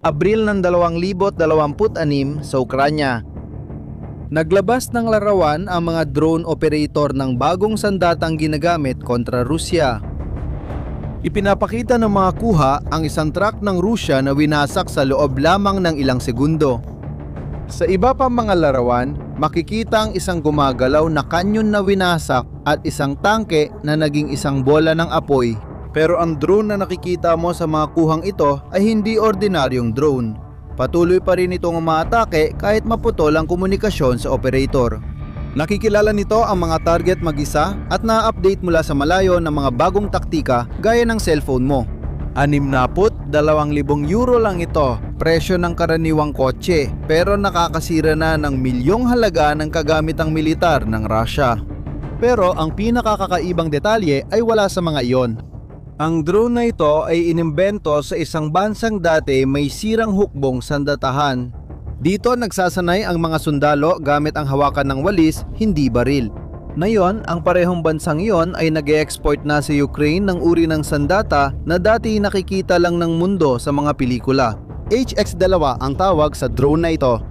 Abril ng 2026 sa Ukranya. Naglabas ng larawan ang mga drone operator ng bagong sandatang ginagamit kontra Rusya. Ipinapakita ng mga kuha ang isang truck ng Rusya na winasak sa loob lamang ng ilang segundo. Sa iba pang mga larawan, makikita ang isang gumagalaw na kanyon na winasak at isang tangke na naging isang bola ng apoy. Pero ang drone na nakikita mo sa mga kuhang ito ay hindi ordinaryong drone. Patuloy pa rin itong umaatake kahit maputol ang komunikasyon sa operator. Nakikilala nito ang mga target mag-isa at na-update mula sa malayo ng mga bagong taktika gaya ng cellphone mo. 62,000 euro lang ito, presyo ng karaniwang kotse, pero nakakasira na ng milyong halaga ng kagamitang militar ng Russia. Pero ang pinakakakaibang detalye ay wala sa mga iyon. Ang drone na ito ay inimbento sa isang bansang dati may sirang hukbong sandatahan. Dito nagsasanay ang mga sundalo gamit ang hawakan ng walis, hindi baril. Ngayon, ang parehong bansang iyon ay nag-e-export na sa Ukraine ng uri ng sandata na dati nakikita lang ng mundo sa mga pelikula. HX-2 ang tawag sa drone na ito.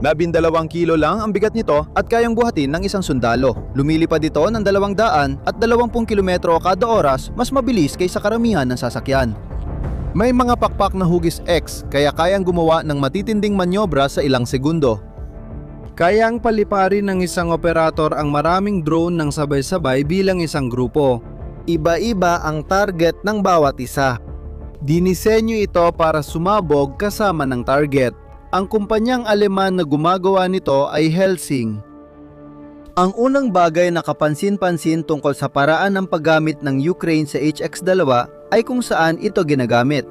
12 kilo lang ang bigat nito at kayang buhatin ng isang sundalo. Lumilipad ito ng 200 at 20 kilometro kada oras, mas mabilis kaysa karamihan ng sasakyan. May mga pakpak na hugis X kaya kayang gumawa ng matitinding manyobra sa ilang segundo. Kayang paliparin ng isang operator ang maraming drone ng sabay-sabay bilang isang grupo. Iba-iba ang target ng bawat isa. Dinisenyo ito para sumabog kasama ng target. Ang kumpanyang Aleman na gumagawa nito ay Helsing. Ang unang bagay na kapansin-pansin tungkol sa paraan ng paggamit ng Ukraine sa HX-2 ay kung saan ito ginagamit.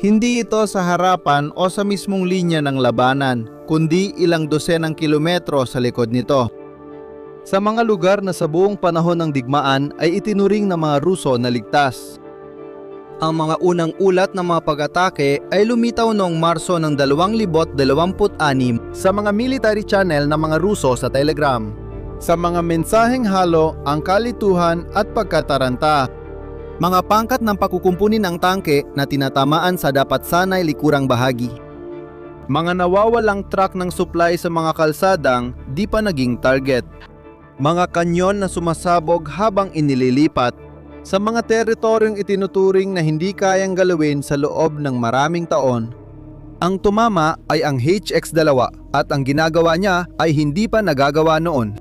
Hindi ito sa harapan o sa mismong linya ng labanan, kundi ilang dosenang kilometro sa likod nito. Sa mga lugar na sa buong panahon ng digmaan ay itinuring ng mga Ruso na ligtas. Ang mga unang ulat ng mga pag-atake ay lumitaw noong Marso ng 2026 sa mga military channel ng mga Ruso sa Telegram. Sa mga mensaheng halo ang kalituhan at pagkataranta. Mga pangkat ng pakukumpunin ng tangke na tinatamaan sa dapat sanay likurang bahagi. Mga nawawalang truck ng supply sa mga kalsadang di pa naging target. Mga kanyon na sumasabog habang inililipat sa mga teritoryong itinuturing na hindi kayang galawin sa loob ng maraming taon. Ang tumama ay ang HX-2 at ang ginagawa niya ay hindi pa nagagawa noon.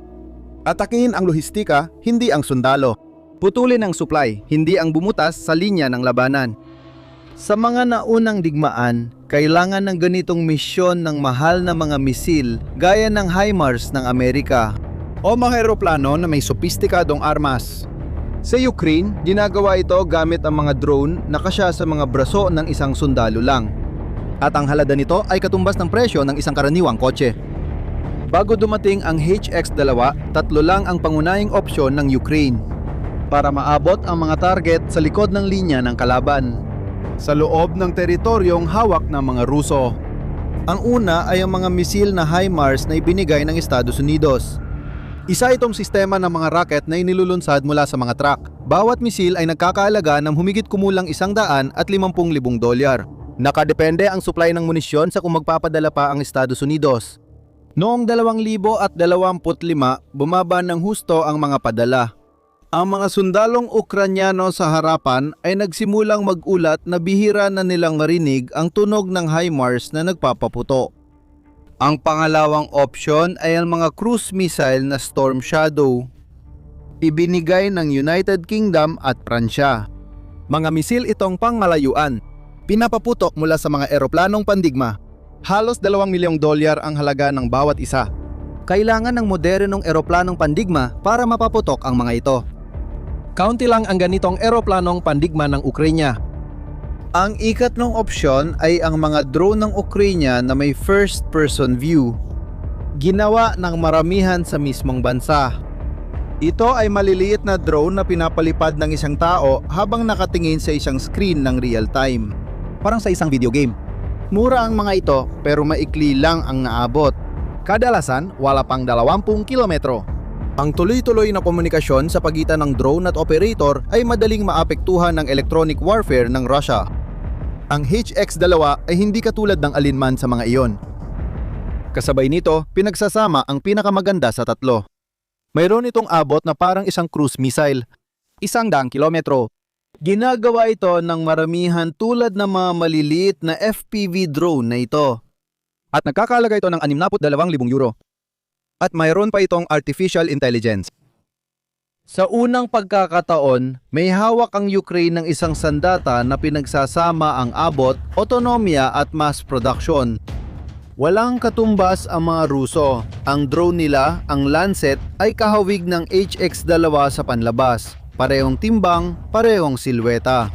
Atakihin ang lohistika, hindi ang sundalo. Putulin ang supply, hindi ang bumutas sa linya ng labanan. Sa mga naunang digmaan, kailangan ng ganitong misyon ng mahal na mga misil gaya ng HIMARS ng Amerika o mga eroplano na may sopistikadong armas. Sa Ukraine, ginagawa ito gamit ang mga drone na kasya sa mga braso ng isang sundalo lang. At ang halaga nito ay katumbas ng presyo ng isang karaniwang kotse. Bago dumating ang HX-2, 3 lang ang pangunahing opsyon ng Ukraine para maabot ang mga target sa likod ng linya ng kalaban, sa loob ng teritoryong hawak ng mga Ruso. Ang una ay ang mga misil na HIMARS na ibinigay ng Estados Unidos. Isa itong sistema ng mga rocket na inilulunsad mula sa mga truck. Bawat misil ay nagkakaalaga ng humigit kumulang $150,000. Nakadepende ang supply ng munisyon sa kung magpapadala pa ang Estados Unidos. Noong 2025, bumaba ng husto ang mga padala. Ang mga sundalong Ukranyano sa harapan ay nagsimulang mag-ulat na bihira na nilang marinig ang tunog ng HIMARS na nagpapaputo. Ang pangalawang opsyon ay ang mga cruise missile na Storm Shadow. Ibinigay ng United Kingdom at Pransya. Mga misil itong pangmalayuan. Pinapaputok mula sa mga eroplanong pandigma. Halos $2 milyong ang halaga ng bawat isa. Kailangan ng modernong eroplanong pandigma para mapaputok ang mga ito. Kaunti lang ang ganitong eroplanong pandigma ng Ukraine. Ang ikatlong opsyon ay ang mga drone ng Ukraine na may first-person view. Ginawa ng maramihan sa mismong bansa. Ito ay maliliit na drone na pinapalipad ng isang tao habang nakatingin sa isang screen ng real time. Parang sa isang video game. Mura ang mga ito pero maikli lang ang naabot. Kadalasan wala pang 20 kilometro. Ang tuloy-tuloy na komunikasyon sa pagitan ng drone at operator ay madaling maapektuhan ng electronic warfare ng Russia. Ang HX-2 ay hindi katulad ng alinman sa mga iyon. Kasabay nito, pinagsasama ang pinakamaganda sa tatlo. Mayroon itong abot na parang isang cruise missile, 100 kilometro. Ginagawa ito ng maramihan tulad ng mga maliliit na FPV drone na ito. At nagkakahalaga ito ng 62,000 euro. At mayroon pa itong artificial intelligence. Sa unang pagkakataon, may hawak ang Ukraine ng isang sandata na pinagsasama ang abot, otonomiya at mass production. Walang katumbas ang mga Ruso. Ang drone nila, ang Lancet, ay kahawig ng HX-2 sa panlabas. Parehong timbang, parehong silweta.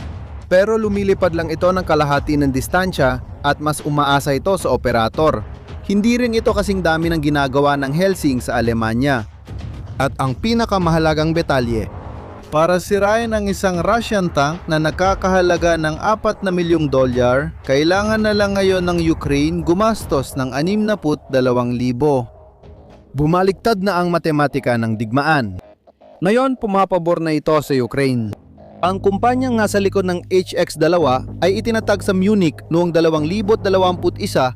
Pero lumilipad lang ito ng kalahati ng distansya at mas umaasa ito sa operator. Hindi rin ito kasing dami ng ginagawa ng Helsing sa Alemanya. At ang pinakamahalagang detalye, Para sirain ang isang Russian tank na nakakahalaga ng $4 na milyong, kailangan na lang ngayon ng Ukraine gumastos ng 62,000. bumaliktad na ang matematika ng digmaan. Ngayon, pumapabor na ito sa Ukraine. Ang kumpanyang nasa likod ng HX-2 ay itinatag sa Munich noong 2021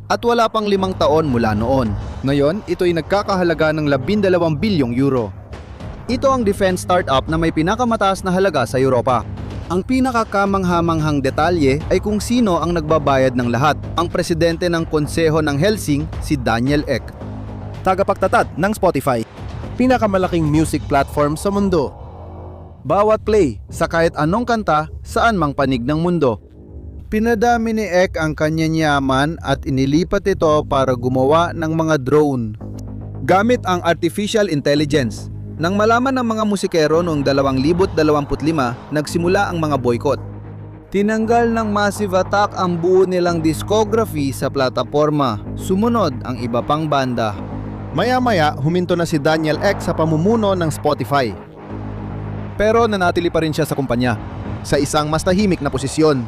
at wala pang 5 taon mula noon. Ngayon, ito'y nagkakahalaga ng 12 bilyong euro. Ito ang defense startup na may pinakamataas na halaga sa Europa. Ang pinakakamanghamanghang detalye ay kung sino ang nagbabayad ng lahat. Ang presidente ng konseho ng Helsing, si Daniel Ek. Tagapagtatad ng Spotify, pinakamalaking music platform sa mundo. Bawat play sa kahit anong kanta saan mang panig ng mundo. Pinadami ni Ek ang kanyang yaman at inilipat ito para gumawa ng mga drone. Gamit ang artificial intelligence. Nang malaman ng mga musikero noong 2025, nagsimula ang mga boycott. Tinanggal ng Massive Attack ang buo nilang discography sa plataporma. Sumunod ang iba pang banda. Maya-maya, huminto na si Daniel Ek sa pamumuno ng Spotify. Pero nanatili pa rin siya sa kumpanya, sa isang mas tahimik na posisyon.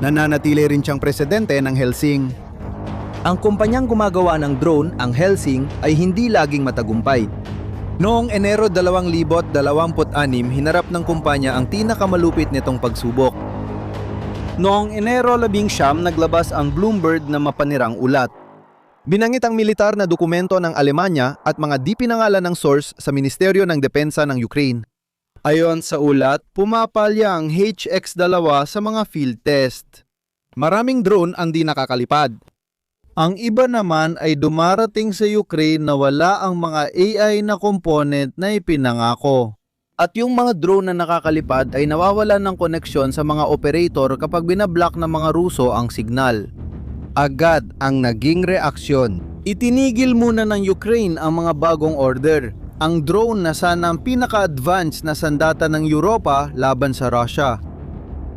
Nananatili rin siyang presidente ng Helsing. Ang kumpanyang gumagawa ng drone, ang Helsing, ay hindi laging matagumpay. Noong Enero 2026, hinarap ng kumpanya ang pinakamalupit nitong pagsubok. Noong Enero 19, naglabas ang Bloomberg na mapanirang ulat. Binangit ang militar na dokumento ng Alemanya at mga di pinangalan ng source sa Ministeryo ng Depensa ng Ukraine. Ayon sa ulat, pumapalya ang HX-2 sa mga field test. Maraming drone ang di nakakalipad. Ang iba naman ay dumarating sa Ukraine na wala ang mga AI na component na ipinangako. At yung mga drone na nakakalipad ay nawawalan ng koneksyon sa mga operator kapag binablock ng mga Ruso ang signal. Agad ang naging reaksyon. Itinigil muna ng Ukraine ang mga bagong order. Ang drone na sana ang pinaka-advanced na sandata ng Europa laban sa Russia.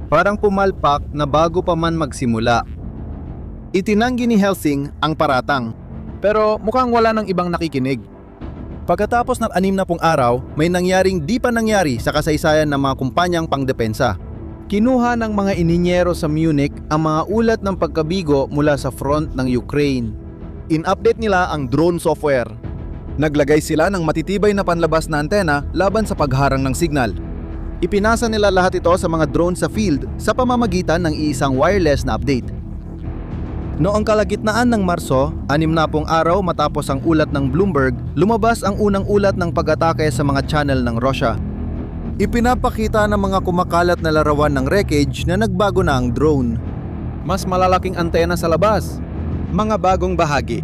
Parang pumalpak na bago pa man magsimula. Itinanggi ni Helsing ang paratang, pero mukhang wala ng ibang nakikinig. Pagkatapos ng 60 araw, may nangyaring di pa nangyari sa kasaysayan ng mga kumpanyang pangdepensa. Kinuha ng mga ininyero sa Munich ang mga ulat ng pagkabigo mula sa front ng Ukraine. In-update nila ang drone software. Naglagay sila ng matitibay na panlabas na antena laban sa pagharang ng signal. Ipinasa nila lahat ito sa mga drone sa field sa pamamagitan ng iisang wireless na update. Noong kalagitnaan ng Marso, 60 araw matapos ang ulat ng Bloomberg, lumabas ang unang ulat ng pag-atake sa mga channel ng Russia. Ipinapakita ng mga kumakalat na larawan ng wreckage na nagbago na ang drone. Mas malalaking antena sa labas, mga bagong bahagi.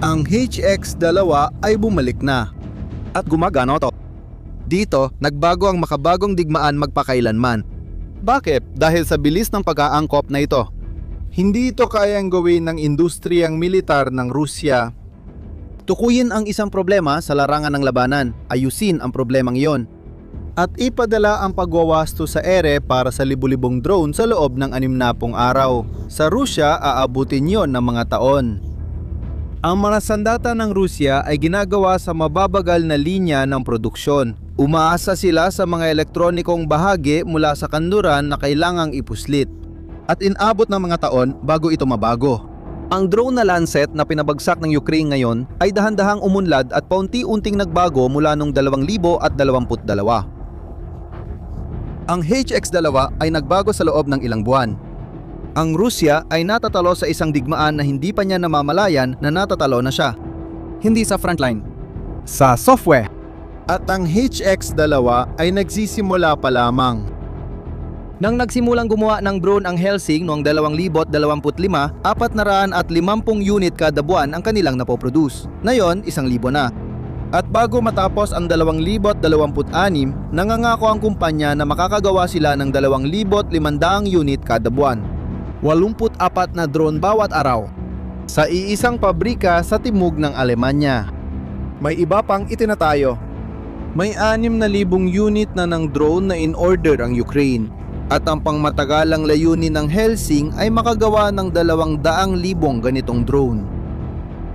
Ang HX-2 ay bumalik na. At gumagana ito. Dito, nagbago ang makabagong digmaan magpakailanman. Bakit? Dahil sa bilis ng pag-aangkop na ito. Hindi ito kayang gawin ng industriyang militar ng Rusya. Tukuyin ang isang problema sa larangan ng labanan, ayusin ang problemang iyon, at ipadala ang pagwawasto sa ere para sa libu-libong drone sa loob ng 60 araw. Sa Rusya, aabutin yon ng mga taon. Ang mga sandata ng Rusya ay ginagawa sa mababagal na linya ng produksyon. Umaasa sila sa mga elektronikong bahagi mula sa kanluran na kailangang ipuslit. At inabot ng mga taon bago ito mabago. Ang drone na Lancet na pinabagsak ng Ukraine ngayon ay dahan-dahang umunlad at paunti-unting nagbago mula noong 2022. Ang HX-2 ay nagbago sa loob ng ilang buwan. Ang Rusya ay natatalo sa isang digmaan na hindi pa niya namamalayan na natatalo na siya. Hindi sa frontline, sa software. At ang HX-2 ay nagsisimula pa lamang. Nang nagsimulang gumawa ng drone ang Helsing noong 2025, 450 unit kada buwan ang kanilang napoproduce. Ngayon, 1,000 na. At bago matapos ang 2026, nangangako ang kumpanya na makakagawa sila ng 2,500 unit kada buwan. 84 na drone bawat araw. Sa iisang pabrika sa timog ng Alemanya. May iba pang itinatayo. May 6,000 unit na ng drone na in-order ang Ukraine. At ang pangmatagalang layunin ng Helsing ay makagawa ng 200,000 ganitong drone.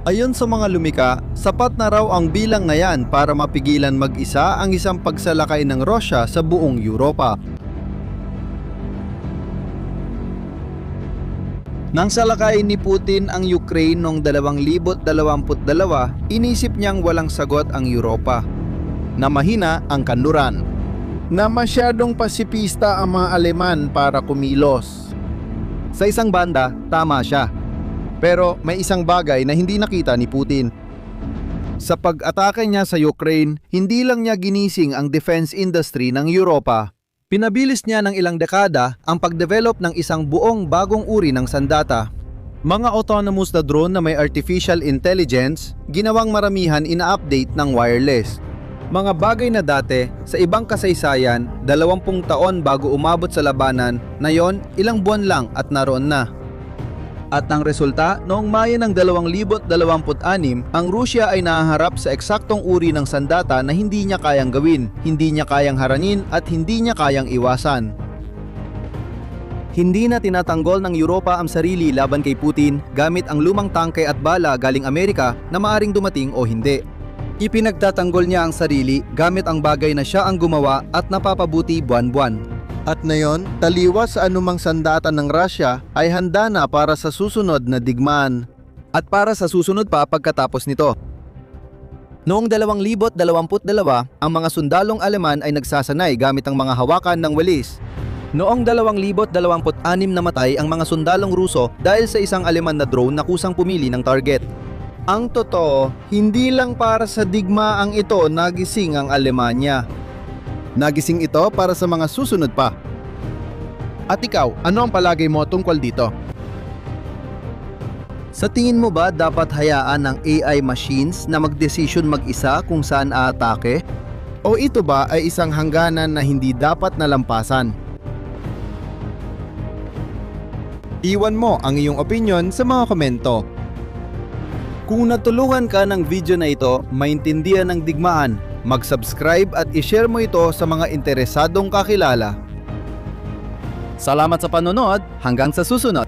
Ayon sa mga lumika, sapat na raw ang bilang na yan para mapigilan mag-isa ang isang pagsalakay ng Russia sa buong Europa. Nang salakayin ni Putin ang Ukraine noong 2022, inisip niyang walang sagot ang Europa. Na mahina ang kanluran. Na masyadong pasipista ang mga Aleman para kumilos. Sa isang banda, tama siya. Pero may isang bagay na hindi nakita ni Putin. Sa pag-atake niya sa Ukraine, hindi lang niya ginising ang defense industry ng Europa. Pinabilis niya ng ilang dekada ang pag-develop ng isang buong bagong uri ng sandata. Mga autonomous na drone na may artificial intelligence, ginawang maramihan ina-update ng wireless. Mga bagay na dati, sa ibang kasaysayan, 20 taon bago umabot sa labanan, ngayon, ilang buwan lang at naroon na. At ang resulta, noong Mayo ng 2026, ang Rusya ay nahaharap sa eksaktong uri ng sandata na hindi niya kayang gawin, hindi niya kayang haranin at hindi niya kayang iwasan. Hindi na tinatanggol ng Europa ang sarili laban kay Putin gamit ang lumang tangke at bala galing Amerika na maaring dumating o hindi. Ipinagtatanggol niya ang sarili gamit ang bagay na siya ang gumawa at napapabuti buwan-buwan. At ngayon, taliwas sa anumang sandata ng Russia ay handa na para sa susunod na digmaan. At para sa susunod pa pagkatapos nito. Noong 2022, ang mga sundalong Aleman ay nagsasanay gamit ang mga hawakan ng walis. Noong 2026 namatay ang mga sundalong Ruso dahil sa isang Aleman na drone na kusang pumili ng target. Ang totoo, hindi lang para sa digmaang ito nagising ang Alemanya. Nagising ito para sa mga susunod pa. At ikaw, ano ang palagay mo tungkol dito? Sa tingin mo ba dapat hayaan ng AI machines na magdesisyon mag-isa kung saan aatake? O ito ba ay isang hangganan na hindi dapat nalampasan? Iwan mo ang iyong opinyon sa mga komento. Kung natulungan ka ng video na ito, maintindihan ng digmaan, mag-subscribe at i-share mo ito sa mga interesadong kakilala. Salamat sa panonood, hanggang sa susunod!